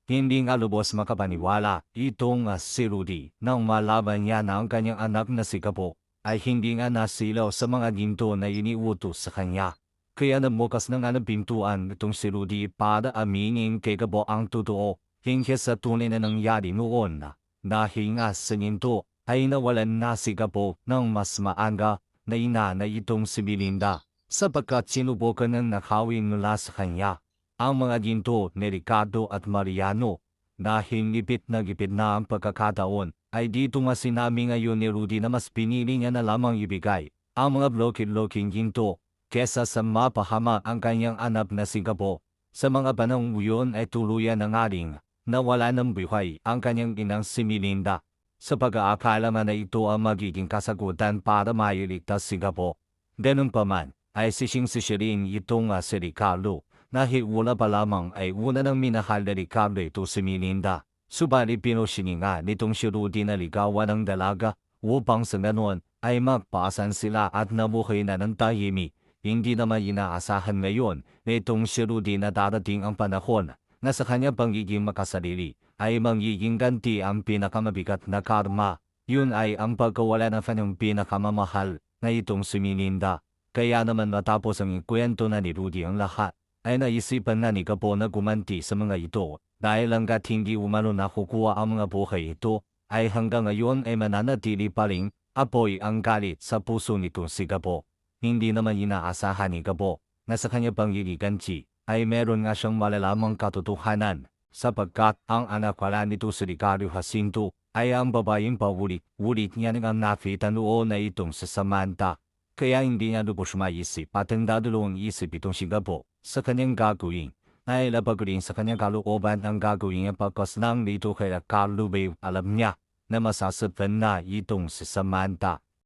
Hindi nga lubos makapaniwala itong si Rudy nang malaman niya na ang kanyang anak na si Gabo ay hindi nga nasilaw sa mga ginto na iniutos sa kanya. Kaya nabukas na nga ng pintuan itong si Rudy para aminin kay Gabo ang totoo hinggil sa tunay na nangyari noon. Dahil nga sa ginto ay nawalan na si Gabo ng mas maaga na ina na itong si Belinda sapagkat sinubukan ng nakawin mula sa kanya ang mga ginto ni Ricardo at Mariano. Dahil gipit na ang pagkakataon, ay dito nga sinabi ngayon ni Rudy na mas pinili niya na lamang ibigay ang mga bloke-bloking ginto kesa sa mapahama ang kanyang anak na si Gabo. Sa mga panahong yun ay tuluyan na nga ring nawala ng buhay ang kanyang inang si Melinda sa pag-aakala man na ito ang magiging kasagutan para mailigtas si Gabo. Ganun pa man, ay sising-sisirin itong si Ricardo. Dahil wala pa lamang ay una ng minahal na Ricardo ito si Melinda. Subalit pinusininga nitong si Rudy na ligawan ng dalaga upang sa ganon ay magpaasan sila at nabuhay na ng tahimik. Hindi naman inaasahan ngayon nitong si Rudy na darating ang panahon na sa kanyang pagiging makasarili ay magiging ganti ang pinakamabigat na karma. Yun ay ang pagkawala ng kanyang pinakamamahal na itong si Melinda. Kaya naman matapos ang ikwento na ni Rudy ang lahat, ay naisipan na ni Gabo na gumanti sa mga ito dahil hanggat hindi umano nakukuha ang mga buhay ito ay hanggang ngayon ay mananatili pa rin apoy ang galit sa puso nito si Gabo. Hindi naman inaasahan ni Gabo na sa kanya pangigiganti ay meron nga siyang malalamang katotohanan sapagkat ang anak pala nito si Ricardo Jacinto ay ang babaeng paulit-ulit niya nang nakita noon na itong sa Samantha. Kaya hindi niya lubos maisip at ang dadalawang isip itong si Gabo sa kanyang gagawin. Ay labag rin sa kanyang kalooban ang gagawin niya pagkas nang dito kay Ricardo Bay alam niya na masasaktan na itong si Samantha.